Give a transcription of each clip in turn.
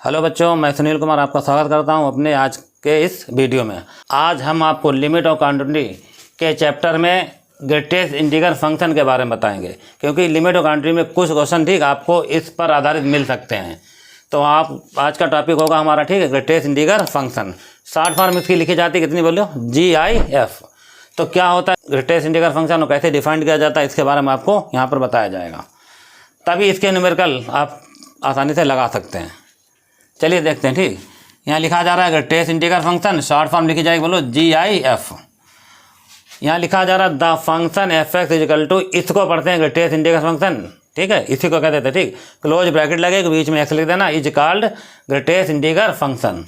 Hello बच्चों, मैं सुनील कुमार आपका स्वागत करता हूं अपने आज के इस वीडियो में। आज हम आपको लिमिट ऑफ क्वांटिटी के चैप्टर में ग्रेटेस्ट इंटीग्रल फंक्शन के बारे में बताएंगे, क्योंकि लिमिट ऑफ क्वांटिटी में कुछ क्वेश्चन ठीक आपको इस पर आधारित मिल सकते हैं। तो आप आज का टॉपिक होगा हमारा ठीक है greatest integral function. Short form इसकी लिखी जाती है कितनी बोलो GIF। तो क्या होता है ग्रेटेस्ट इंटीग्रल फंक्शन और कैसे डिफाइन किया जाता है इसके बारे में आपको यहाँ पर बताया जाएगा, तभी इसके न्यूमेरिकल आप आसानी से लगा सकते हैं। चलिए देखते हैं। ठीक, यहाँ लिखा जा रहा है greatest integral function, short form लिखी जाएगी बोलो GIF। यहाँ लिखा जा रहा है the function f(x) equal to, इसको पढ़ते हैं ग्रेटेस्ट इंटीग्रल फंक्शन, ठीक है, इसी को कहते थे। ठीक, क्लोज ब्रैकेट लगेगा, बीच में x लिख देना, is called greatest integral function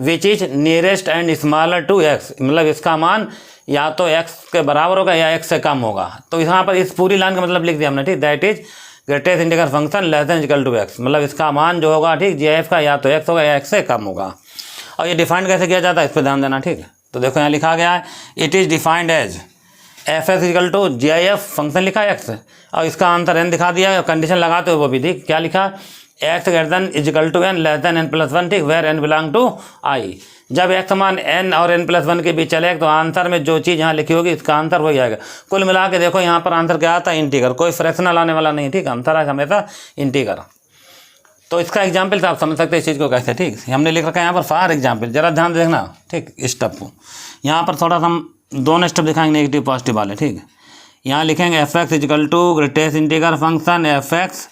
which is nearest and smaller to x। मतलब इसका मान या तो x के बराबर होगा या x से कम होगा। तो यहाँ पर इस पूरी लाइन का मतलब लिख दिया हमने, ठीक, that is greatest integral function less than equal to x। मतलब इसका मान जो होगा ठीक GIF का या तो x होगा या x से कम होगा। और ये डिफाइंड कैसे किया जाता है इस पर ध्यान देना। ठीक है, तो देखो यहाँ लिखा गया है it is defined as f(x) equal to GIF, function लिखा है x, और इसका आंसर n दिखा दिया है। कंडीशन लगाते हो वो भी ठीक, क्या लिखा, x greater than is equal to n less than n+1, ठीक, where n belong to I। जब x मान n और n+1 के बीच चलेगा तो आंसर में जो चीज़ यहाँ लिखी होगी इसका आंसर वही आएगा। कुल मिला के देखो यहाँ पर आंसर क्या आता है, इंटीगर, कोई फ्रैक्शनल आने वाला नहीं। ठीक, आंसर है हमेशा इंटीगर। तो इसका एग्जाम्पल से आप समझ सकते हैं इस चीज़ को कैसे। ठीक, हमने लिख रखा है यहाँ पर फॉर एग्जाम्पल, जरा ध्यान देखना। ठीक, स्टेप को यहाँ पर थोड़ा सा हम दोनों स्टेप दिखाएंगे नेगेटिव पॉजिटिव वाले। ठीक, यहाँ लिखेंगे f(x) equal to greatest integral function f(x)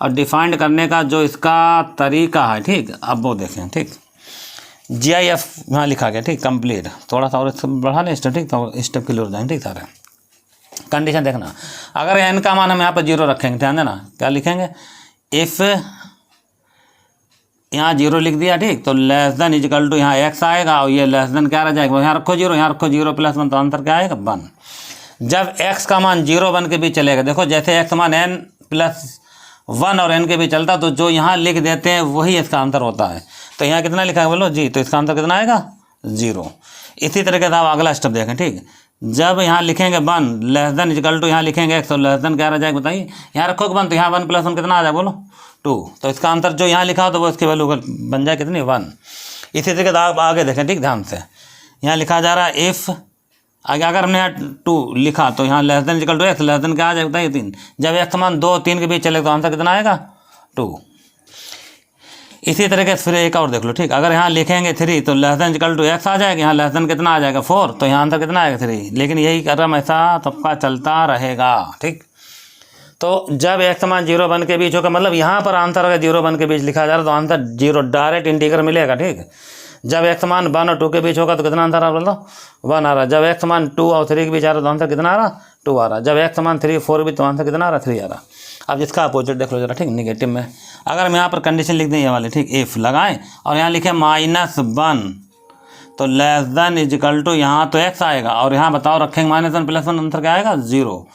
और डिफाइंड करने का जो इसका तरीका है। ठीक, अब वो देखें। ठीक, GIF यहाँ लिखा गया। ठीक, कंप्लीट, थोड़ा सा और बढ़ा लें स्टेप। ठीक, तो स्टेप क्लियर हो जाएंगे। ठीक, सारे कंडीशन देखना। अगर n का मान हम यहाँ पर 0 रखेंगे, ध्यान देना, क्या लिखेंगे, इफ़ यहाँ 0 लिख दिया, ठीक, तो less than is equal to यहाँ x आएगा और ये लेस देन क्या रह जाएगा, यहाँ रखो 0, यहाँ रखो 0+1, तो आंसर क्या आएगा 1। जब x का मान 0-1 के बीच चलेगा, देखो जैसे x मान n+1 और n के बीच चलता तो जो यहाँ लिख देते हैं वही इसका आंसर होता है। तो यहाँ कितना लिखा है बोलो जी, तो इसका आंसर कितना आएगा 0। इसी तरीके से आप अगला स्टेप देखें। ठीक, जब यहाँ लिखेंगे 1 less than is equal to, यहाँ लिखेंगे x और लेस देन क्या रह जाएगा बताइए, यहाँ रखोगे 1 तो यहाँ 1+1 कितना आ जाए बोलो 2। तो इसका आंसर जो यहाँ लिखा हो तो वो इसकी वैल्यू बन जाए कितनी 1। इसी तरीके से आप आगे देखें। ठीक, ध्यान से यहाँ लिखा जा रहा है इफ़, आगे अगर हमने यहाँ 2 लिखा तो यहाँ less than equal to x, less than क्या आ जाए बताइए 3। जब x मान 2-3 के बीच चले तो आंसर कितना आएगा 2। इसी तरीके से फिर एक और देख लो। ठीक, अगर यहाँ लिखेंगे 3 तो less than equal to x आ जाएगा, यहाँ लेस देन कितना आ जाएगा 4, तो यहाँ आंसर कितना आएगा 3। लेकिन यही क्रम ऐसा सबका चलता रहेगा। ठीक, तो जब x मान 0-1 के बीच होगा, मतलब यहाँ पर आंसर अगर 0-1 के बीच लिखा जा रहा है तो आंसर 0 डायरेक्ट इंटीग्रल मिलेगा। ठीक, जब x मान 1 और 2 के बीच होगा तो कितना आंसर आ रहा है 1 आ रहा है। जब x मान 2 और 3 के बीच आ रहा है तो आंसर कितना आ रहा 2 आ रहा है। जब x मान 3-4 के बीच तो आंसर कितना आ रहा 3 आ रहा। अब जिसका अपोजिट देख लो जरा। ठीक, निगेटिव में अगर हम यहाँ पर कंडीशन लिख दें ये वाले, ठीक, इफ़ लगाएं और यहाँ लिखें -1 तो less than is equal to, यहाँ तो x आएगा और यहाँ बताओ रखेंगे -1+1, आंसर क्या आएगा 0।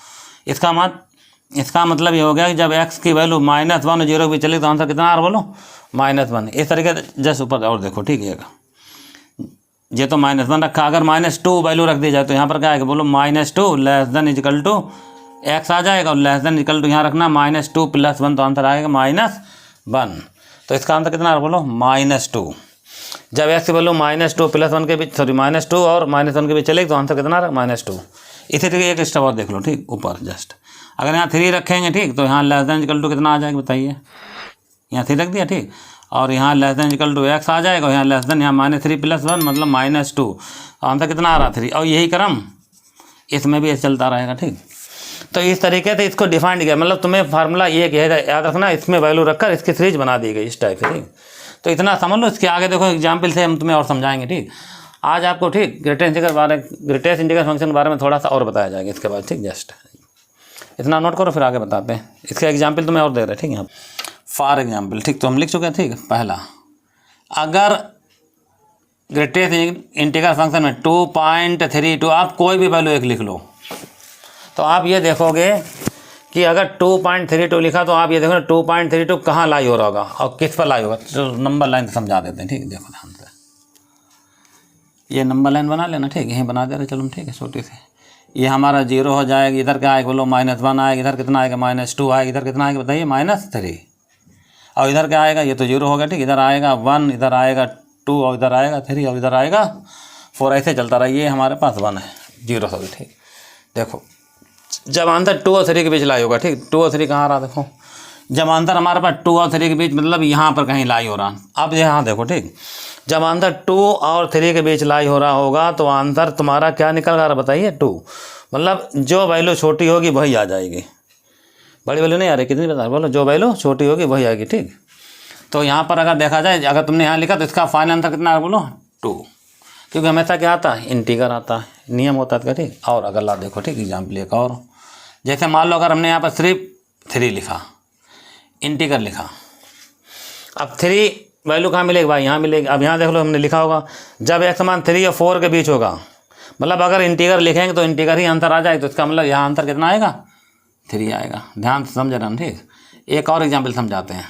इसका मतलब ये हो गया कि जब x की वैल्यू -1 और 0 भी चली तो आंसर कितना आ रहा बोलो -1। इस तरीके से जस्ट ऊपर और देखो। ठीक है, ये तो -1 रखा, अगर -2 वैल्यू रख दी जाए तो यहाँ पर क्या आएगा बोलो -2 less than is equal to x आ जाएगा और लेस देन इक्वल टू यहाँ रखना -2+1, तो आंसर आएगा -1। तो इसका आंसर कितना आ रहा बोलो -2। जब x की वैल्यू -2+1 के बीच, सॉरी -2 और -1 के बीच चलेगी तो आंसर कितना आ रहा -2। इसी तरीके एक स्टेप और देख लो। ठीक, ऊपर जस्ट अगर यहाँ 3 रखेंगे, ठीक, तो यहाँ लेस देन इक्वल टू कितना आ जाएगा बताइए, यहाँ 3 रख दिया। ठीक, और यहाँ less than equal to x आ जाएगा और यहाँ लेस देन, यहाँ -3+1 मतलब -2, आंसर कितना आ रहा 3। और यही क्रम इसमें भी चलता रहेगा। ठीक, तो इस तरीके से इसको डिफाइंड किया, मतलब तुम्हें फार्मूला ये याद रखना, इसमें वैल्यू रखकर इसकी सीरीज बना दी गई इस टाइप से। ठीक, तो इतना समझ लो। इसके आगे देखो एग्जाम्पल से हम तुम्हें और समझाएंगे। ठीक, आज आपको ठीक ग्रेटेस्ट इंटीग्रल फंक्शन के बारे में थोड़ा सा और बताया जाएगा इसके बाद। ठीक, जस्ट इतना नोट करो फिर आगे बताते हैं। इसके एग्जाम्पल तुम्हें और दे रहे हैं। ठीक, यहाँ फॉर एग्जाम्पल, ठीक, तो हम लिख चुके हैं। ठीक, पहला, अगर ग्रेटेस्ट इंटीग्रल फंक्शन में 2.32, आप कोई भी वैल्यू एक लिख लो तो आप ये देखोगे कि अगर 2.32 लिखा तो आप ये देखो 2.32 कहाँ लाई हो रहा होगा और किस पर लाई होगा। तो नंबर लाइन समझा देते हैं। ठीक, देखो ध्यान से, ये नंबर लाइन बना लेना। ठीक, यहीं बना दे रहे चलो। ठीक है, छोटी सी ये हमारा 0 हो जाएगा, इधर क्या आएगा बोलो -1 आएगा, इधर कितना आएगा -2 आएगा, इधर कितना आएगा बताइए -3। और इधर क्या आएगा, ये तो 0 हो गया ठीक, इधर आएगा 1, इधर आएगा 2 और इधर आएगा 3 और इधर आएगा 4, ऐसे चलता रहा। ये हमारे पास 1 है 0 सॉरी ठीक। देखो जब आंसर 2 और 3 के बीच लाई होगा ठीक, 2 और 3 कहाँ रहा देखो, जब आंसर हमारे पास 2 और 3 के बीच मतलब यहाँ पर कहीं लाई हो रहा। अब यहाँ देखो ठीक, जब आंसर 2 और 3 के बीच लाई हो रहा होगा तो आंसर तुम्हारा क्या निकल रहा है बताइए, 2। मतलब जो वैल्यू छोटी होगी वही आ जाएगी, बड़ी वैल्यू नहीं आ रही, कितनी बता बोलो, जो वैल्यू छोटी होगी वही आएगी ठीक। तो यहाँ पर अगर देखा जाए, अगर तुमने यहाँ लिखा तो इसका फाइनल आंसर कितना है बोलो 2, क्योंकि हमेशा क्या आता है इंटीगर आता है, नियम होता है ठीक। और अगला देखो ठीक एग्जाम्पल एक और, जैसे मान लो अगर हमने यहाँ पर सिर्फ 3 लिखा, इंटीगर लिखा, अब 3 वैल्यू कहाँ मिलेगी भाई, यहाँ मिलेगी। अब यहाँ देख लो हमने लिखा होगा जब एक समान 3 और 4 के बीच होगा, मतलब अगर इंटीगर लिखेंगे तो इंटीगर ही आंसर आ जाए, तो इसका मतलब यहाँ आंसर कितना आएगा 3 आएगा। ध्यान से समझ रहे हैं ठीक। एक और एग्जाम्पल समझाते हैं,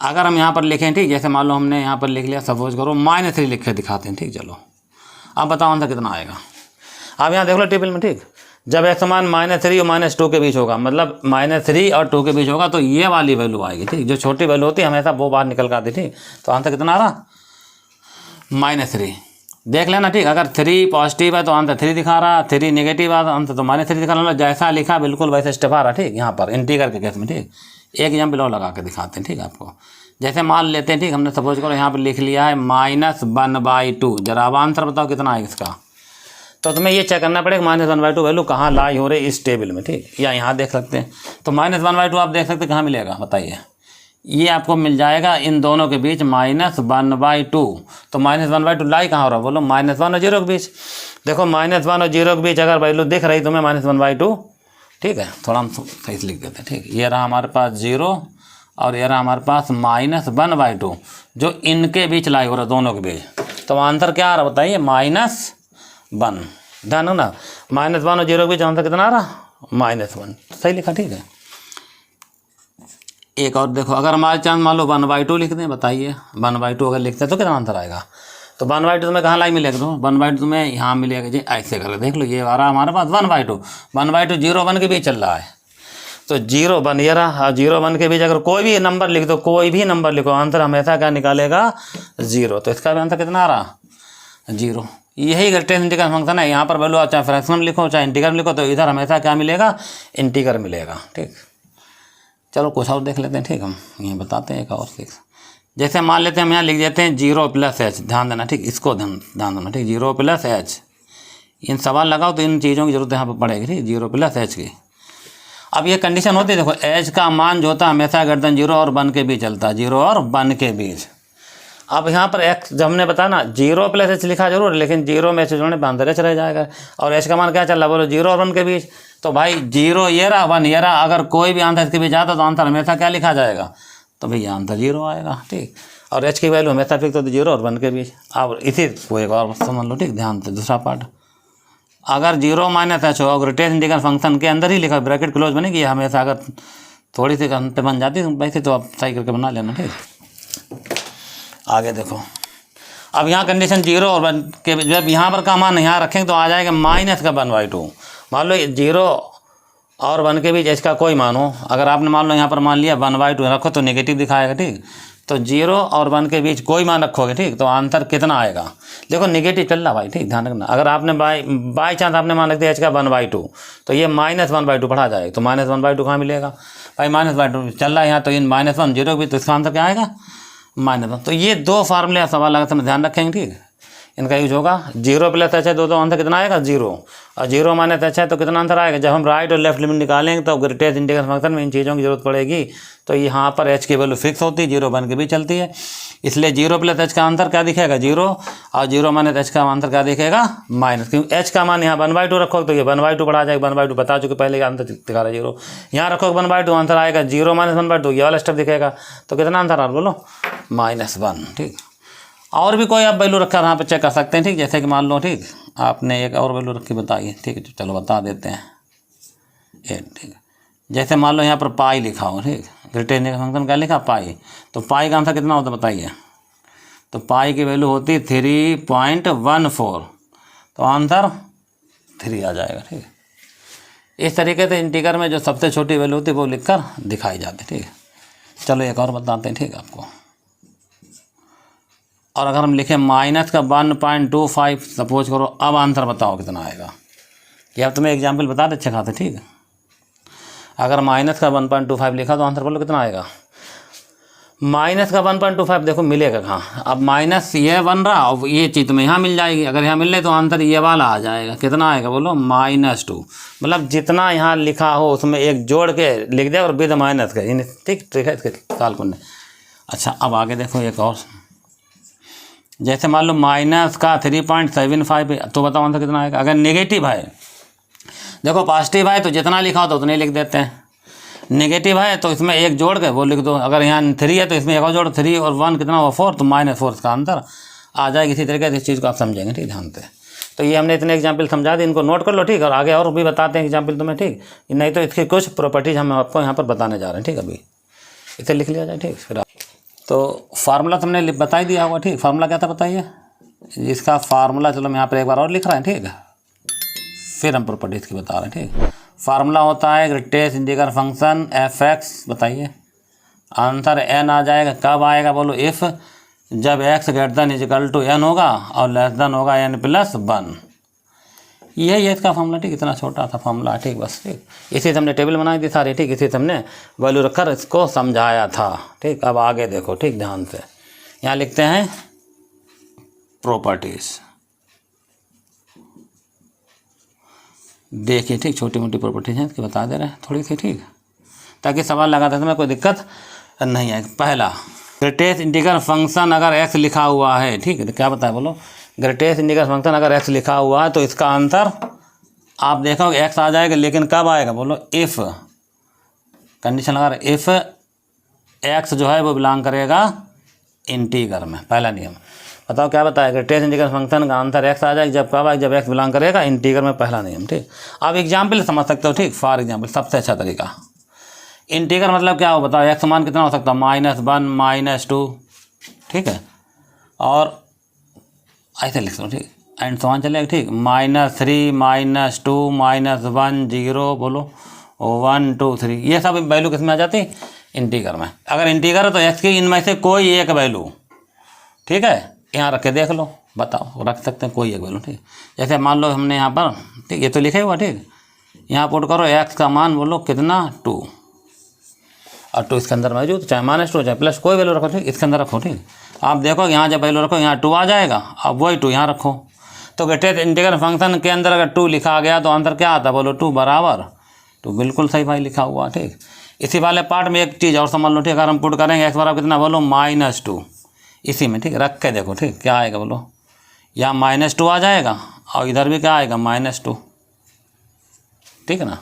अगर हम यहाँ पर लिखें ठीक, जैसे मान लो हमने यहाँ पर लिख लिया, सपोज करो -3 लिख के दिखाते हैं ठीक। चलो अब बताओ आंसर कितना आएगा। अब यहाँ देख लो टेबल में ठीक, जब एक समान -3 और -2 के बीच होगा, मतलब -3 और 2 के बीच होगा तो ये वाली वैल्यू आएगी ठीक। जो छोटी वैल्यू होती है हमेशा वो बाहर निकल कर आती ठीक। तो आंसर कितना आ रहा -3, देख लेना ठीक। अगर 3 पॉजिटिव है तो आंसर 3 दिखा रहा, 3 नेगेटिव है तो आंसर तो -3 दिखा रहा। जैसा लिखा बिल्कुल वैसे स्टेप आ रहा ठीक। यहाँ पर इंटीगर के केस में ठीक, एक एग्जाम्पल और लगा के दिखाते हैं ठीक आपको। जैसे मान लेते हैं ठीक, हमने सपोज करो यहाँ पर लिख लिया है -1/2, जरा अब आंसर बताओ कितना है इसका। तो तुम्हें ये चेक करना पड़ेगा -1/2 वैल्यू कहाँ लाई हो रही इस टेबल में ठीक, या यहाँ देख सकते हैं। तो -1/2 आप देख सकते हैं कहाँ मिलेगा बताइए, ये आपको मिल जाएगा इन दोनों के बीच -1/2। तो -1/2 लाई कहाँ हो रहा बोलो, -1 और 0 के बीच। देखो -1 और 0 के बीच अगर वैल्यू दिख रही तुम्हें -1/2 ठीक है, थोड़ा हम सही से लिख देते हैं ठीक। ये रहा हमारे पास 0 और ये रहा हमारे पास -1/2 जो इनके बीच लाई हो रहा दोनों के बीच। तो आंसर क्या आ रहा बताइए -1। ध्यान हो ना, -1 और 0 के बीच आंसर कितना आ रहा -1, सही लिखा ठीक है। एक और देखो, अगर हमारे चांस मान लो 1/2 लिख दें बताइए, 1/2 अगर लिखते हैं तो कितना आंसर आएगा। तो 1/2 तुम्हें कहाँ लाई मिलेगा, तो 1/2 तुम्हें यहाँ मिलेगा जी, ऐसे करके देख लो। ये आ रहा हमारे पास 1/2, 0 1 के बीच चल रहा है। तो 0 1 ये रहा, 0 1 के बीच अगर कोई भी नंबर लिख दो, कोई भी नंबर लिखो, आंसर हमेशा क्या निकालेगा 0। तो इसका भी आंसर कितना आ रहा 0। यही ग्रेटेस्ट इंटीग्रल फंक्शन है। यहाँ पर वैल्यू चाहे फ्रैक्शन लिखो चाहे इंटीग्रल लिखो, तो इधर हमेशा क्या मिलेगा इंटीग्रल मिलेगा ठीक। चलो कुछ और देख लेते हैं ठीक, हम ये बताते हैं एक और चीज़। जैसे मान लेते हैं हम यहाँ लिख देते हैं 0 + h, ध्यान देना ठीक, इसको ध्यान देना ठीक, 0 + h। इन सवाल लगाओ तो इन चीज़ों की जरूरत यहाँ पर पड़ेगी ठीक, 0 + h की। अब ये कंडीशन होती है देखो, h का मान जो होता है हमेशा गर्दन 0 और 1 के बीच चलता है, 0 और 1 के बीच। अब यहाँ पर x जब हमने बताया ना 0 + h लिखा जरूर, लेकिन 0 में h जोड़ने पर आंसर h रह जाएगा। और h का मान क्या चल रहा है बोलो 0 और 1 के बीच। तो भाई 0 ये रहा 1 ये रहा, अगर कोई भी आंसर इसके बीच आता तो आंसर हमेशा क्या लिखा जाएगा, तो भैया आंसर 0 आएगा ठीक। और h की वैल्यू हमेशा फिक्स होती है 0 और 1 के बीच। अब इसी को एक और समझ लो ठीक, ध्यान से दूसरा पार्ट, अगर 0 - h हो ग्रेटेस्ट इंटीग्रल फंक्शन के अंदर ही लिखा, ब्रैकेट क्लोज बनेगी हमेशा। अगर थोड़ी सी अंत बन जाती है वैसे तो आप सही करके बना लेना ठीक। आगे देखो, अब यहाँ कंडीशन 0 और 1 के, जब यहाँ पर का मान यहाँ रखेंगे तो आ जाएगा -1/2। मान लो 0 और 1 के बीच h का कोई मान हो, अगर आपने मान लो यहाँ पर मान लिया 1/2 रखो तो नेगेटिव दिखाएगा ठीक। तो 0 और 1 के बीच कोई मान रखोगे ठीक, तो आंसर कितना आएगा। देखो नेगेटिव चल रहा भाई ठीक, ध्यान रखना। अगर आपने बाई चांस आपने मान रख दिया h का 1/2, तो ये -1/2 पढ़ा जाएगा। तो -1/2 कहाँ मिलेगा भाई, -1/2 चल रहा है यहाँ, तो इन -1 0 के बीच, तो इसका आंसर क्या आएगा -1। तो ये 2 फार्मूले सवाल लगा समय ध्यान रखेंगे ठीक, इनका यूज होगा। 0 + h है तो आंसर कितना आएगा 0, और 0 - h है तो कितना आंसर आएगा। जब हम राइट और लेफ्ट लिमिट निकालेंगे तो ग्रेटेस्ट इंटीग्रल फंक्शन में इन चीज़ों की जरूरत पड़ेगी। तो यहाँ पर h की वैल्यू फिक्स होती है, 0 1 के बीच चलती है, इसलिए 0 + h का आंसर क्या दिखेगा 0, और 0 - h का आंसर क्या दिखेगा माइनस, क्योंकि h का मान यहाँ 1/2 रखो तो ये 1/2 बढ़ा जाएगा। 1/2 बता चुके पहले का आंसर दिखा रहा है 0, यहाँ रखो 1/2 आंसर आएगा 0 - 1/2, ये वाला स्टेप दिखेगा। तो कितना आंसर आ रहा बोलो -1 ठीक। और भी कोई आप वैल्यू रखा यहाँ पर चेक कर सकते हैं ठीक। जैसे कि मान लो ठीक, आपने एक और वैल्यू रखी बताइए ठीक है, चलो बता देते हैं ये ठीक है। जैसे मान लो यहाँ पर पाई लिखा हो ठीक, ग्रेटेस्ट इंटीग्रल फंक्शन क्या लिखा पाई, तो पाई का आंसर कितना होता है बताइए। तो पाई की वैल्यू होती है 3.14, तो आंसर 3 आ जाएगा ठीक है। इस तरीके से इंटीग्रल में जो सबसे छोटी वैल्यू होती है वो लिखकर दिखाई जाती है ठीक है। चलो एक और बताते हैं, ठीक है आपको। और अगर हम लिखें माइनस का 1.25 सपोज करो, अब आंसर बताओ कितना आएगा। ये अब तुम्हें एग्जाम्पल बता दे अच्छे खाते, ठीक है। अगर माइनस का 1.25 लिखा तो आंसर बोलो कितना आएगा। माइनस का 1.25 देखो मिलेगा कहाँ, अब माइनस ये बन रहा और ये चीज़ तुम्हें यहाँ मिल जाएगी। अगर यहाँ मिल रही तो आंसर ये वाला आ जाएगा। कितना आएगा बोलो, -2। मतलब जितना यहाँ लिखा हो उसमें एक जोड़ के लिख दे और विद माइनस के, ठीक ठीक है इसके साल को। अच्छा अब आगे देखो एक और, जैसे मान लो माइनस का 3.75 तो बताओ आंसर कितना आएगा। अगर नेगेटिव है, देखो पॉजिटिव है तो जितना लिखा हो तो उतने लिख देते हैं, नेगेटिव है तो इसमें एक जोड़ के वो लिख दो। अगर यहाँ 3 है तो इसमें एक और जोड़, 3 और 1 कितना हुआ 4, तो -4 इसका आंसर आ जाएगा। इसी तरीके से इस चीज़ को आप समझेंगे, ठीक ध्यान से। तो ये हमने इतने एग्जाम्पल समझा दिए, इनको नोट कर लो, ठीक। और आगे और भी बताते हैं एग्जाम्पल तुम्हें, ठीक। नहीं तो इसकी कुछ प्रॉपर्टीज हम आपको यहाँ पर बताने जा रहे हैं, ठीक। अभी इसे लिख लिया जाए, ठीक। फिर तो फार्मूला तुमने बता ही दिया होगा, ठीक। फार्मूला क्या था बताइए इसका फार्मूला। चलो मैं यहाँ पर एक बार और लिख रहा है, ठीक है। फिर हम प्रॉपर्टीज की बता रहे हैं, ठीक। फार्मूला होता है ग्रेटेस्ट इंटीग्रल फंक्शन f(x), बताइए आंसर n आ जाएगा। कब आएगा बोलो, इफ़ जब x > n होगा और लेस होगा n+1। यही है इसका फार्मूला, ठीक। इतना छोटा था फार्मूला, ठीक। बस ठीक, इसी से हमने टेबल बनाई थी सारी, ठीक। इसी से हमने वैल्यू रखकर इसको समझाया था, ठीक। अब आगे देखो, ठीक ध्यान से। यहाँ लिखते हैं प्रॉपर्टीज़, देखिए, ठीक। छोटी मोटी प्रॉपर्टीज हैं इसकी बता दे रहे हैं थोड़ी सी, ठीक, ताकि सवाल लगाते समय कोई दिक्कत नहीं आए। पहला, ग्रेटेस्ट इंटीग्रल फंक्शन अगर x लिखा हुआ है, ठीक है, तो क्या बताया बोलो। ग्रेटेस्ट इंटीग्रल फंक्शन अगर x लिखा हुआ है तो इसका आंसर आप देखोगे x आ जाएगा, लेकिन कब आएगा बोलो, इफ़ कंडीशन लगा रहे, इफ़ x जो है वो बिलोंग करेगा इंटीग्रल में। पहला नियम बताओ क्या बताया, ग्रेटेस्ट इंटीग्रल फंक्शन का आंसर x आ जाएगा जब कब आएगा, जब x बिलोंग करेगा इंटीग्रल में। पहला नियम, ठीक। अब एग्जाम्पल समझ सकते हो, ठीक। फॉर एग्जाम्पल सबसे अच्छा तरीका, इंटीग्रल मतलब क्या हो बताओ, x मान कितना हो सकता है, -1 -2, ठीक है। और ऐसे लिख लो, ठीक। एंड समान चलेगा, ठीक। -3 -2 -1 0 बोलो 1 2 3, ये सब वैल्यू किस में आ जाती, इंटीग्रल में। अगर इंटीग्रल है तो x की इनमें से कोई एक वैल्यू, ठीक है, यहाँ रख के देख लो, बताओ रख सकते हैं कोई एक वैल्यू, ठीक। जैसे मान लो हमने यहाँ पर, ठीक, ये तो लिखे हुआ, ठीक। यहाँ पुट करो x का मान बोलो कितना 2, और 2 इसके अंदर मौजूद, चाहे -2 चाहे प्लस कोई वैल्यू रखो, ठीक। इसके अंदर रखो, ठीक। आप देखो यहाँ जब वैल्यू रखो यहाँ 2 आ जाएगा, अब वही 2 यहाँ रखो। तो ग्रेटेस्ट इंटीग्रल फंक्शन के अंदर अगर 2 लिखा गया तो आंसर क्या आता बोलो, 2 बराबर 2, बिल्कुल सही भाई लिखा हुआ, ठीक। इसी वाले पार्ट में एक चीज़ और समझ लो, ठीक। अगर हम पुट करेंगे x बराबर कितना बोलो -2, इसी में, ठीक, रख के देखो, ठीक, क्या आएगा बोलो, यहाँ -2 आ जाएगा और इधर भी क्या आएगा -2, ठीक है ना।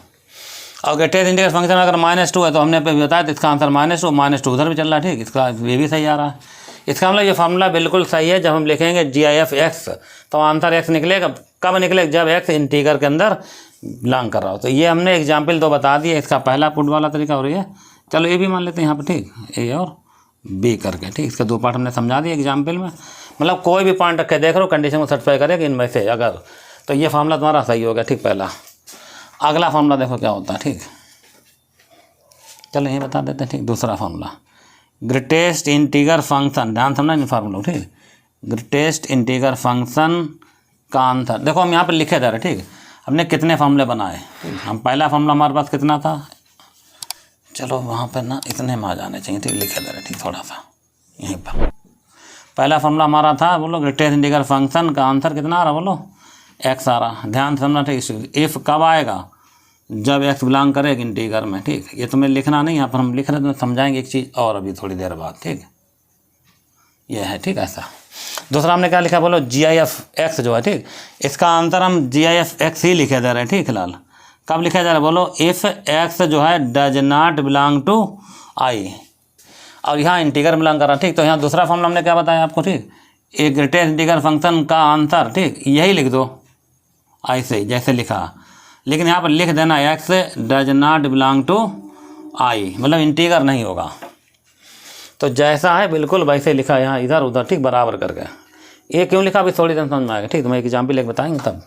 और ग्रेटेस्ट इंटीग्रल फंक्शन अगर -2 है तो हमने बताया था इसका आंसर -2 उधर भी चल रहा है, ठीक। इसका ये भी सही आ रहा है। इसका मतलब ये फार्मूला बिल्कुल सही है। जब हम लिखेंगे GIF(x) तो आंसर x निकलेगा, कब निकलेगा, जब x इंटीग्रल के अंदर बिलोंग कर रहा हो। तो ये हमने एग्जाम्पल 2 बता दिए, इसका पहला पुट वाला तरीका। और ये चलो ये भी मान लेते हैं यहाँ पर, ठीक, ए और बी करके, ठीक। इसके 2 पार्ट हमने समझा दिए एग्जाम्पल में। मतलब कोई भी पॉइंट रख के देख लो, कंडीशन को सेटिस्फाई करेगा इनमें से अगर, तो ये फार्मूला तुम्हारा सही हो गया, ठीक। पहला, अगला फार्मूला देखो क्या होता है, ठीक। चलो ये बता देते हैं, ठीक। दूसरा फार्मूला, ग्रेटेस्ट इंटीग्रल फंक्शन, ध्यान समझना इन फार्मूला, ठीक। ग्रेटेस्ट इंटीग्रल फंक्शन का आंसर देखो हम यहाँ पर लिखे जा रहे, ठीक। हमने कितने फार्मूले बनाए, ठीक। हम पहला फार्मूला हमारे पास कितना था, चलो वहाँ पर ना इतने में आ जाने चाहिए, ठीक। लिखे जा रहे, ठीक, थोड़ा सा यहीं पर। पहला फार्मूला हमारा था बोलो, ग्रेटेस्ट इंटीग्रल फंक्शन का आंसर कितना आ रहा बोलो, x आ रहा। ध्यान समझना, ठीक। इफ़ कब आएगा, जब x बिलोंग करेगा इंटीग्रल में, ठीक। ये तुम्हें लिखना नहीं, यहाँ पर हम लिख रहे हैं, तो समझाएंगे एक चीज़ और अभी थोड़ी देर बाद, ठीक। ये है, ठीक। ऐसा दूसरा हमने क्या लिखा बोलो, GIF(x) जो है, ठीक। इसका आंसर हम GIF(x) ही लिखे जा रहे हैं, ठीक। फिलहाल कब लिखा जा रहा है बोलो, इफ़ x जो है does not belong to I, और यहाँ इंटीग्रल बिलोंग कर रहा है, ठीक। तो यहाँ दूसरा फॉर्मूला हमने क्या बताया आपको, ठीक। एक ग्रेटेस्ट इंटीग्रल फंक्शन का आंसर, ठीक, यही लिख दो ऐसे जैसे लिखा, लेकिन यहाँ पर लिख देना x does not belong to I, मतलब इंटीग्रल नहीं होगा। तो जैसा है बिल्कुल वैसे लिखा, यहाँ इधर उधर, ठीक, बराबर करके। ये क्यों लिखा अभी थोड़ी देर समझ में आएगा, ठीक। तो मैं एक एग्जाम्पल एक बताएंगे तब।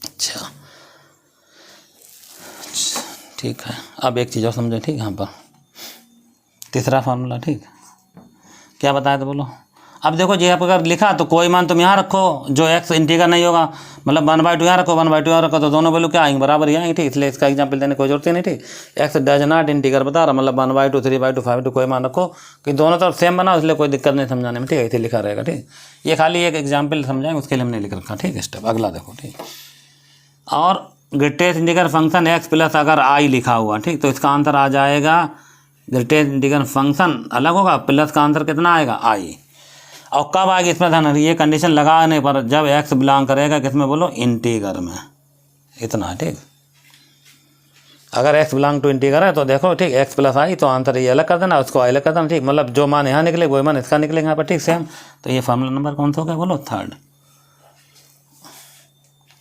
अच्छा ठीक है, अब एक चीज़ और समझें, ठीक। यहाँ पर तीसरा फार्मूला, ठीक। क्या बताया था बोलो। अब देखो जी, आप अगर लिखा तो कोई मान तुम यहाँ रखो जो एक्स इंटीगर नहीं होगा, मतलब 1/2 यहाँ रखो, 1/2 यहाँ रखो, तो दोनों वैल्यू क्या आएंगे, बराबर ही आएंगे, ठीक। इसलिए इसका एग्जाम्पल देने की कोई जरूरत ही नहीं, ठीक। एक्स डज नॉट इंटीगर बता रहा, मतलब 1/2, 3/2, 5/2 कोई मान रखो कि दोनों तरफ सेम बनाओ, इसलिए कोई दिक्कत नहीं समझाने में, ठीक है। इसे लिखा रहेगा, ठीक। ये खाली एक एग्जाम्पल समझाएंगे, उसके लिए हमने लिख रखा, ठीक है। स्टेप अगला देखो, ठीक। और greatest integer function x plus अगर आई लिखा हुआ, ठीक, तो इसका आंसर आ जाएगा, ग्रेटेस्ट इंटीगर फंक्शन अलग होगा, प्लस का आंसर कितना आएगा, आई। और कब आएगी इसमें ध्यान, ये कंडीशन लगाने पर जब एक्स बिलोंग करेगा किसमें बोलो, इंटीगर में, इतना, ठीक। अगर एक्स बिलोंग टू इंटीगर है तो देखो, ठीक, एक्स प्लस आई, तो आंसर ये अलग कर देना, उसको आई अलग कर देना, ठीक। मतलब जो मान यहाँ निकले वही मान इसका निकलेगा यहाँ पर, ठीक, सेम। तो ये फार्मूला नंबर कौन सा हो गया बोलो, थर्ड।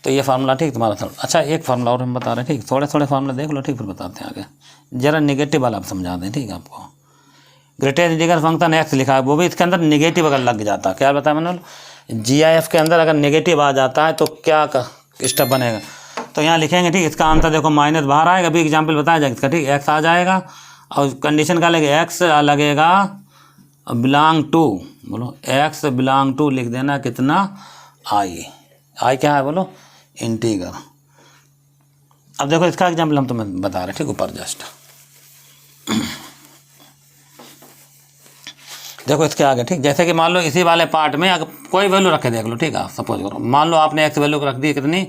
तो ये फार्मूला, ठीक, तुम्हारा थर्ड। अच्छा, एक फार्मूला और हम बता रहे हैं, ठीक। थोड़े थोड़े फार्मूला देख लो, ठीक, फिर बताते हैं आगे। जरा निगेटिव वाला आप समझा दें, ठीक। आपको ग्रेटेस्ट इंटीगर फंक्शन एक्स लिखा है, वो भी इसके अंदर निगेटिव अगर लग जाता है, क्या बताया मैंने, GIF के अंदर अगर निगेटिव आ जाता है तो क्या स्टेप बनेगा, तो यहाँ लिखेंगे, ठीक। इसका आंसर देखो माइनस बाहर आएगा, अभी एग्जाम्पल बताया जाएगा इसका, ठीक। एक्स आ जाएगा और कंडीशन क्या लगेगा, एक्स लगेगा बिलोंग टू, बोलो एक्स बिलोंग टू लिख देना कितना, आई। आई क्या है बोलो, इंटीगर। अब देखो इसका एग्जाम्पल हम तुम्हें बता रहे हैं, ठीक, ऊपर जस्ट देखो इसके आगे, ठीक। जैसे कि मान लो इसी वाले पार्ट में अगर कोई वैल्यू रखे, देख लो, ठीक है। सपोज करो मान लो आपने एक्स वैल्यू रख दी कितनी,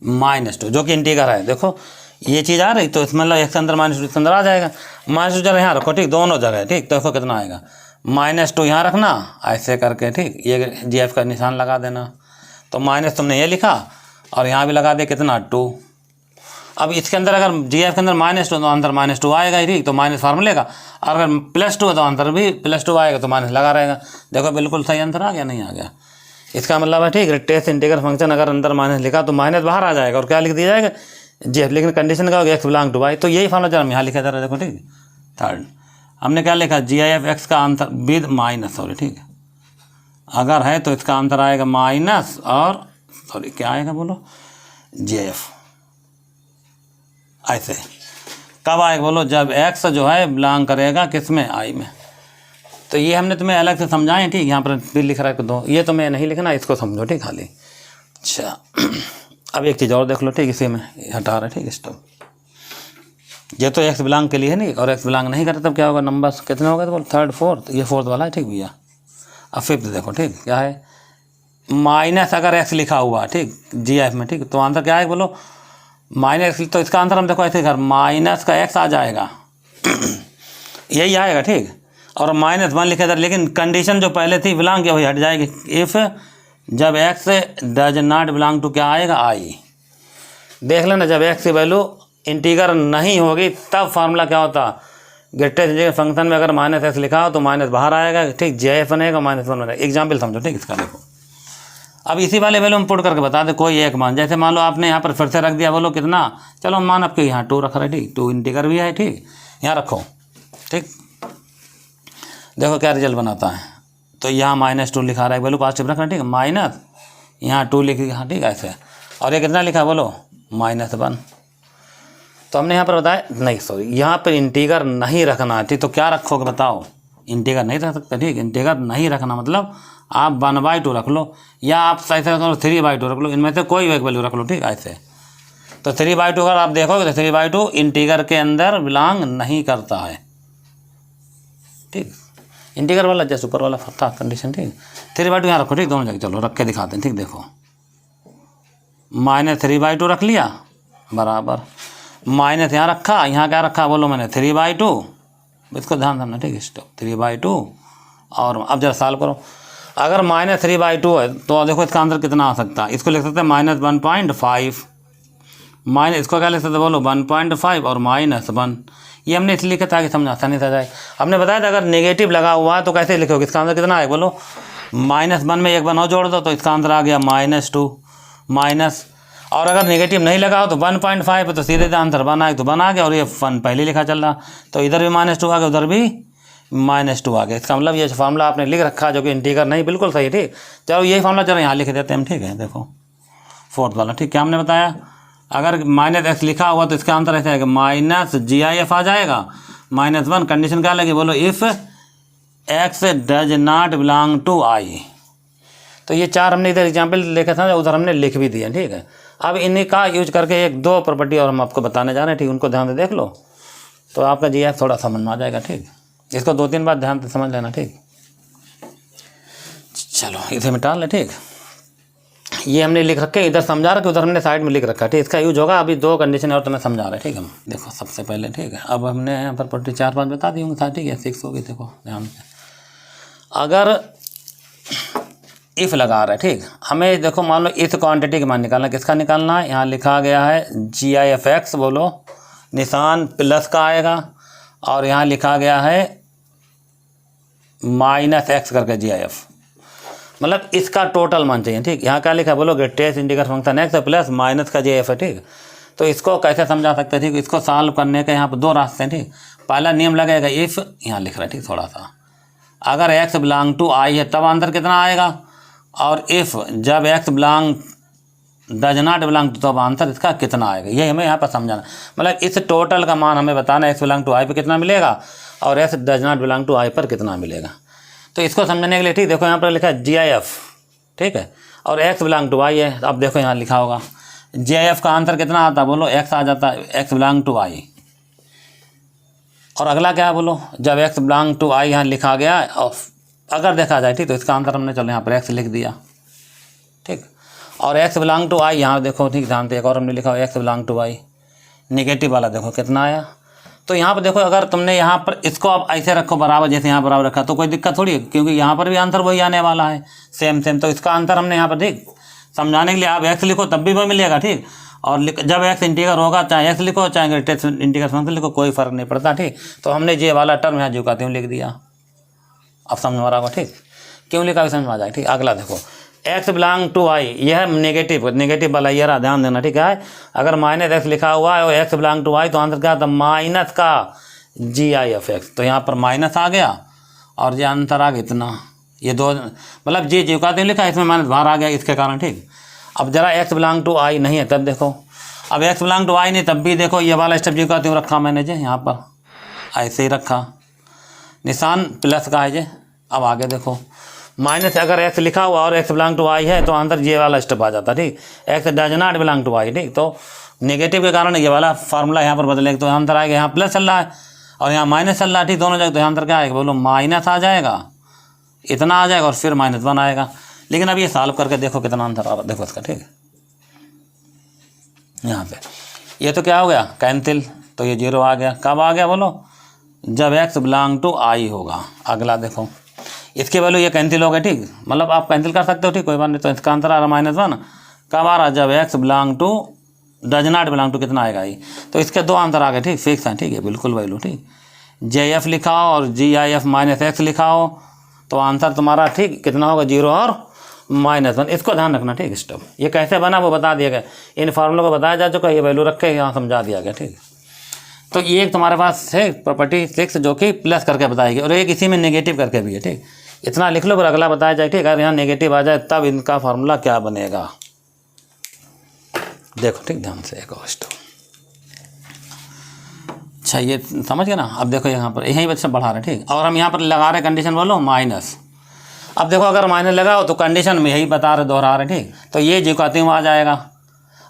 -2, जो कि इंटीगर है। देखो ये चीज़ आ रही, तो इसमें मतलब एक्स अंदर -2 इसके अंदर आ जाएगा, -2 जगह यहाँ रखो, ठीक, दोनों जगह, ठीक। तो देखो कितना आएगा, -2 यहाँ रखना ऐसे करके, ठीक। ये GF का निशान लगा देना, तो माइनस तुमने ये लिखा और यहाँ भी लगा दे कितना, 2। अब इसके अंदर अगर GF के अंदर -2 तो अंदर -2 आएगा ही, ठीक। तो माइनस फार्मूले का, और अगर +2 है तो अंदर भी +2 आएगा, तो माइनस लगा रहेगा। देखो बिल्कुल सही आंसर आ गया, नहीं आ गया, इसका मतलब है, ठीक। ग्रेटेस्ट इंटीगर फंक्शन अगर अंदर माइनस लिखा तो माइनस बाहर आ जाएगा, और क्या लिख दिया जाएगा, GF, लेकिन कंडीशन क्या होगी, एक्स बिलोंग टू वाई। तो यही फार्मूला जरा हम यहाँ लिखा जा रहा है, देखो, ठीक। थर्ड हमने क्या लिखा, GIF एक्स का आंसर विद माइनस, सॉरी, ठीक। अगर है तो इसका आंसर आएगा माइनस, और सॉरी क्या आएगा बोलो, GIF ऐसे। कब आएगा बोलो, जब एक्स जो है बिलोंग करेगा किस में, आई में। तो ये हमने तुम्हें अलग से समझाएं, ठीक। यहाँ पर भी लिख रहा है, दो ये तुम्हें नहीं लिखना, इसको समझो, ठीक, खाली। अच्छा अब एक चीज़ और देख लो, ठीक, इसी में हटा रहे, ठीक। स्टॉप, ये तो एक्स बिलोंग के लिए है नहीं, और एक्स बिलोंग नहीं करता तब क्या होगा, नंबर कितने होगा तो बोलो, थर्ड, फोर्थ, ये फोर्थ वाला है, ठीक भैया। अब फिफ्थ देखो, ठीक, क्या है, माइनस अगर एक्स लिखा हुआ, ठीक, GIF में, ठीक। तो आंसर क्या है बोलो, माइनस। तो इसका आंसर हम देखो ऐसे कर, माइनस का एक्स आ जाएगा यही आएगा, ठीक। और -1 लिखे इधर, लेकिन कंडीशन जो पहले थी बिलोंग क्या वही हट जाएगी, इफ़ जब x does not belong to क्या आएगा, आई। देख लेना, जब एक्स की वैल्यू इंटीगर नहीं होगी तब फार्मूला क्या होता, ग्रेटेस्ट इंटीगर फंक्शन में अगर -x लिखा हो तो माइनस बाहर आएगा, ठीक। GIF बनेगा, -1 बनेगा। एग्जाम्पल समझो, ठीक। इसका देखो अब इसी वाले वैल्यू में पुट करके बता दे कोई एक मान, जैसे मान लो आपने यहाँ पर फिर से रख दिया, बोलो कितना, चलो मान आपके यहाँ 2 रख रहे, ठीक। 2 इंटीगर भी है, ठीक, यहाँ रखो, ठीक। देखो क्या रिजल्ट बनाता है, तो यहाँ -2 लिखा रहा है, वैल्यू पॉजिटिव रखना, ठीक। माइनस यहाँ 2 लिख दिया, ठीक, ऐसे। और ये कितना लिखा बोलो, -1। तो हमने यहाँ पर बताया नहीं, सॉरी, यहाँ पर इंटीगर नहीं रखना है, ठीक। तो क्या रखोगे बताओ, इंटीगर नहीं रख सकते, ठीक। इंटीगर नहीं रखना मतलब आप 1/2 रख लो, या आप ऐसे रख लो 3/2 रख लो, इनमें से कोई एक वैल्यू रख लो, ठीक, ऐसे। तो 3/2 अगर आप देखोगे तो 3/2 इंटीगर के अंदर बिलोंग नहीं करता है, ठीक। इंटीगर वाला जैसे ऊपर वाला था कंडीशन, ठीक। 3/2 यहाँ रखो, ठीक, दोनों जगह। चलो रख के दिखाते हैं, ठीक। देखो -3/2 रख लिया, बराबर माइनस यहाँ रखा, यहाँ क्या रखा बोलो मैंने, 3/2, इसको ध्यान देना, ठीक। स्टॉप, 3/2। और अब जरा सॉल्व करो, अगर -3/2 है तो देखो इसका आंसर कितना आ सकता है, इसको लिख सकते हैं -1.5, माइनस इसको क्या लिख सकते हैं बोलो, 1.5 और -1। ये हमने इसलिए लिखा ताकि समझ आसानी से जाए। हमने बताया था अगर नेगेटिव लगा हुआ है तो कैसे लिखोगे, इसका आंसर कितना है बोलो, -1 में 1 1 और जोड़ दो, तो इसका आंसर आ गया -2 माइनस। और अगर नेगेटिव नहीं लगा हो तो 1.5 है, तो सीधे आंसर 1 आए तो 1 आ गया, और ये 1 पहले लिखा चल रहा, तो इधर भी -2 आ गया, उधर भी -2 आ गया। इसका मतलब ये फार्मूला आपने लिख रखा जो कि इंटीगर नहीं, बिल्कुल सही, ठीक। चलो यही फार्मूला चलो यहाँ लिख देते हैं हम, ठीक है। देखो फोर्थ वाला, ठीक। क्या हमने बताया, अगर -x लिखा हुआ तो इसका आंसर ऐसे आएगा, -GIF आ जाएगा, -1 कंडीशन क्या लगी बोलो, if x does not belong to I. तो ये 4 हमने इधर एग्जाम्पल लिखा था, उधर हमने लिख भी दिया, ठीक है। अब इन्हीं का यूज करके 1-2 प्रॉपर्टी और हम आपको बताने जा रहे हैं, ठीक, उनको ध्यान से देख लो तो आपका GIF थोड़ा समझ में आ जाएगा, ठीक। इसको 2-3 बार ध्यान से समझ लेना, ठीक। चलो इसे मिटा लें, ठीक। ये हमने लिख रखे, इधर समझा रखा, उधर हमने साइड में लिख रखा, ठीक। इसका यूज होगा, अभी 2 कंडीशन और तुम्हें समझा रहे, ठीक है। देखो सबसे पहले, ठीक है, अब हमने यहाँ पर प्रॉपर्टी 4-5 बता दी होंगी, ठीक है, 6 होगी। देखो ध्यान से, अगर इफ़ लगा रहा है, ठीक, हमें देखो मान लो इस क्वांटिटी का मान निकालना, किसका निकालना है, यहाँ लिखा गया है GIF(x), बोलो निशान प्लस का आएगा, और यहाँ लिखा गया है -x करके GIF, मतलब इसका टोटल मान चाहिए, ठीक। यहाँ क्या लिखा है बोलो, greatest integral function x plus minus का GIF है, ठीक। तो इसको कैसे समझा सकते हैं, ठीक, इसको सॉल्व करने के यहाँ पर 2 रास्ते हैं, ठीक। पहला नियम लगेगा, इफ़ यहाँ लिख रहा है, ठीक, थोड़ा सा, अगर x बिलोंग टू i है तब आंसर कितना आएगा, और इफ़ जब x belong does not belong to तब आंसर इसका कितना आएगा, ये हमें यहाँ पर समझाना। मतलब इस टोटल का मान हमें बताना है, x बिलोंग टू i पर कितना मिलेगा और x does not belong to i पर कितना मिलेगा। तो इसको समझने के लिए, ठीक, देखो यहाँ पर लिखा है GIF, ठीक है, और x बिलोंग टू i है। अब देखो यहाँ लिखा होगा GIF का आंसर कितना आता है बोलो, x आ जाता है, x बिलोंग टू i। और अगला क्या है बोलो, जब x बिलोंग टू i यहाँ लिखा गया, और अगर देखा जाए, ठीक, तो इसका आंसर हमने चलो यहाँ पर x लिख दिया, ठीक। और x बिलोंग टू i यहाँ देखो, ठीक, ध्यान से, एक और हमने लिखा हो x belong to i, negative वाला देखो कितना आया। तो यहाँ पर देखो, अगर तुमने यहाँ पर इसको अब ऐसे रखो बराबर, जैसे यहाँ बराबर रखा, तो कोई दिक्कत थोड़ी है, क्योंकि यहाँ पर भी आंसर वही आने वाला है, सेम। तो इसका आंसर हमने यहाँ पर, ठीक, समझाने के लिए आप x लिखो तब भी वही मिलेगा, ठीक। और जब x इंटीग्रल होगा, चाहे x लिखो चाहे ग्रेटेस्ट इंटीग्रल फंक्शन लिखो, कोई फर्क नहीं पड़ता, ठीक। तो हमने ये वाला टर्म यहाँ जो कहते हैं लिख दिया, अब समझ में आ रहा होगा, ठीक, क्यों लिखा भी समझ में आ जाए, ठीक। अगला देखो, x बिलोंग टू i, यह है नेगेटिव वाला, ये रहा, ध्यान देना, ठीक है। अगर -x लिखा हुआ है और x बिलोंग टू i, तो आंसर क्या था, माइनस का GIF(x). तो यहाँ पर माइनस आ गया और ये आंसर आ गया इतना, ये 2, मतलब ये जो कहते हैं लिखा है, इसमें माइनस बाहर आ गया इसके कारण, ठीक। अब जरा x बिलोंग टू i नहीं है तब देखो, अब x बिलोंग टू i नहीं तब भी देखो, ये वाला स्टेप जो कहते हैं रखा मैंने जो यहाँ पर ऐसे ही रखा, निशान प्लस का है जे। अब आगे देखो, माइनस अगर x लिखा हुआ और x बिलोंग टू i है तो आंसर ये वाला स्टेप आ जाता, ठीक, x does not belong to i, ठीक। तो नेगेटिव के कारण ये वाला फार्मूला यहाँ पर बदलेगा, तो आंसर आएगा, यहाँ प्लस चल रहा है और यहाँ माइनस चल रहा है, ठीक, दोनों जगह। तो आंसर क्या आएगा बोलो, माइनस आ जाएगा, इतना आ जाएगा और फिर -1 आएगा। लेकिन अब ये सॉल्व करके देखो कितना आंसर आ रहा है, देखो इसका, ठीक है। यहाँ पे ये तो क्या हो गया, कैंसिल, तो ये 0 आ गया। कब आ गया बोलो, जब x बिलोंग टू i होगा। अगला देखो, इसकी वैल्यू ये कैंसिल हो गया, ठीक, मतलब आप कैंसिल कर सकते हो, ठीक, कोई बात नहीं। तो इसका आंसर आ रहा -1, कब आ रहा, जब x belong to does not belong to कितना आएगा i। तो इसके 2 आंसर आ गए, ठीक, फिक्स हैं, ठीक है, बिल्कुल वैल्यू, ठीक। GIF लिखा हो और GIF -x लिखा हो तो आंसर तुम्हारा, ठीक, कितना होगा, 0 और -1। इसको ध्यान रखना, ठीक। स्टेप ये कैसे बना वो बता दिया गया, इन फार्मूलों को बताया जा चुका, ये वैल्यू रख के यहाँ समझा दिया गया, ठीक। तो ये एक तुम्हारे पास है प्रॉपर्टी 6 जो कि प्लस करके बताएगी, और एक इसी में नेगेटिव करके भी है, ठीक। इतना लिख लो, फिर अगला बताया जाए, ठीक। अगर यहाँ नेगेटिव आ जाए तब इनका फार्मूला क्या बनेगा, देखो, ठीक, ध्यान से एक और स्टेप। अच्छा ये समझ गए ना। अब देखो यहाँ पर यहीं बच्चा बढ़ा रहे, ठीक, और हम यहाँ पर लगा रहे कंडीशन बोलो माइनस। अब देखो अगर माइनस लगाओ तो कंडीशन में यही बता रहे, दोहरा रहे, ठीक। तो ये जो कहते हैं आ जाएगा,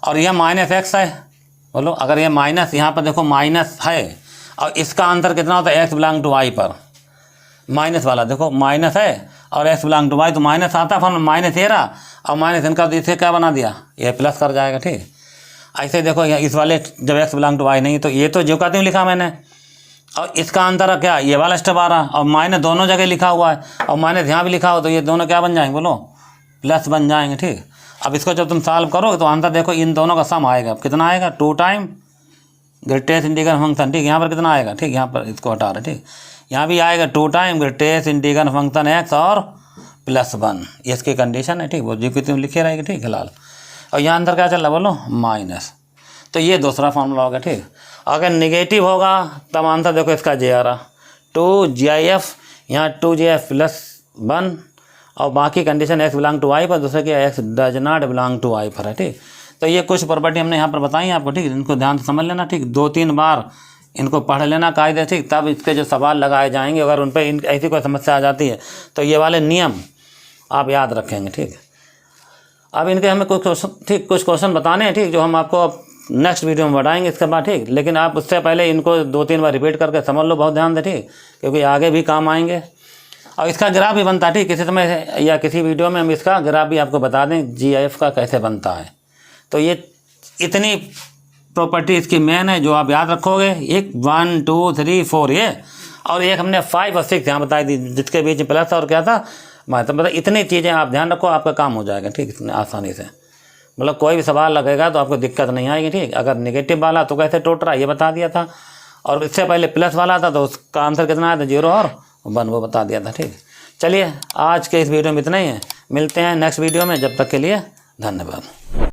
और यह -x है बोलो। अगर ये माइनस यहाँ पर देखो माइनस है, और इसका आंसर कितना होता है, x बिलोंग टू i पर, माइनस वाला देखो माइनस है और x बिलोंग टू y, तो माइनस आता फॉर्म माइनस ये रहा, और माइनस इनका तो इसे क्या बना दिया, ये प्लस कर जाएगा, ठीक। ऐसे देखो इस वाले जब x बिलोंग टू y नहीं, तो ये तो जो कहते हैं लिखा मैंने, और इसका आंसर क्या, ये वाला स्टेप आ रहा, और माइनस दोनों जगह लिखा हुआ है, और माइनस यहाँ भी लिखा हो, तो ये दोनों क्या बन जाएंगे बोलो, प्लस बन जाएंगे, ठीक। अब इसको जब तुम सॉल्व करो तो आंसर देखो इन दोनों का सम आएगा, कितना आएगा, 2 टाइम ग्रेटेस्ट इंटीग्रल फंक्शन, ठीक। यहाँ पर कितना आएगा, ठीक, यहाँ पर इसको हटा रहे, ठीक। यहाँ भी आएगा 2 time greatest integral function x और +1, ये इसकी कंडीशन है, ठीक। वो जो कि तुम लिखे रहेगी, ठीक, फिलहाल। और यहाँ अंदर क्या चल रहा है बोलो, माइनस। तो ये दूसरा फार्मूला होगा, ठीक। अगर निगेटिव होगा तब आंसर देखो इसका जे आ रहा, 2GIF, यहाँ 2GIF +1, और बाकी condition x belong to i पर, दूसरे की x does not belong to i पर है, ठीक। तो ये कुछ प्रॉपर्टी हमने यहाँ पर बताई आपको, ठीक। इनको ध्यान से समझ लेना, ठीक। 2-3 बार इनको पढ़ लेना कायदे से, तब इसके जो सवाल लगाए जाएंगे अगर उन पर ऐसी कोई समस्या आ जाती है तो ये वाले नियम आप याद रखेंगे। ठीक है, अब इनके हमें कुछ क्वेश्चन बताने हैं, ठीक, जो हम आपको नेक्स्ट वीडियो में बताएंगे इसके बाद। ठीक, लेकिन आप उससे पहले इनको 2-3 बार रिपीट करके समझ लो, बहुत ध्यान दें। ठीक, क्योंकि आगे भी काम आएंगे। और इसका ग्राफ भी बनता है, ठीक, किसी समय या किसी वीडियो में हम इसका ग्राफ भी आपको बता दें GIF का कैसे बनता है। तो ये इतनी प्रॉपर्टी इसकी मेन है जो आप याद रखोगे। एक 1 2 3 4 ये, और एक हमने 5 और 6 यहाँ बताई दी, जिसके बीच में प्लस और क्या था मतलब इतनी चीज़ें आप ध्यान रखो, आपका काम हो जाएगा। ठीक, इतनी आसानी से, मतलब कोई भी सवाल लगेगा तो आपको दिक्कत नहीं आएगी। ठीक, अगर नेगेटिव वाला तो कैसे टोटरा ये बता दिया था, और इससे पहले प्लस वाला था तो उसका आंसर कितना आया था 0 और 1 वो बता दिया था। ठीक, चलिए आज के इस वीडियो में इतना ही है, मिलते हैं नेक्स्ट वीडियो में, जब तक के लिए धन्यवाद।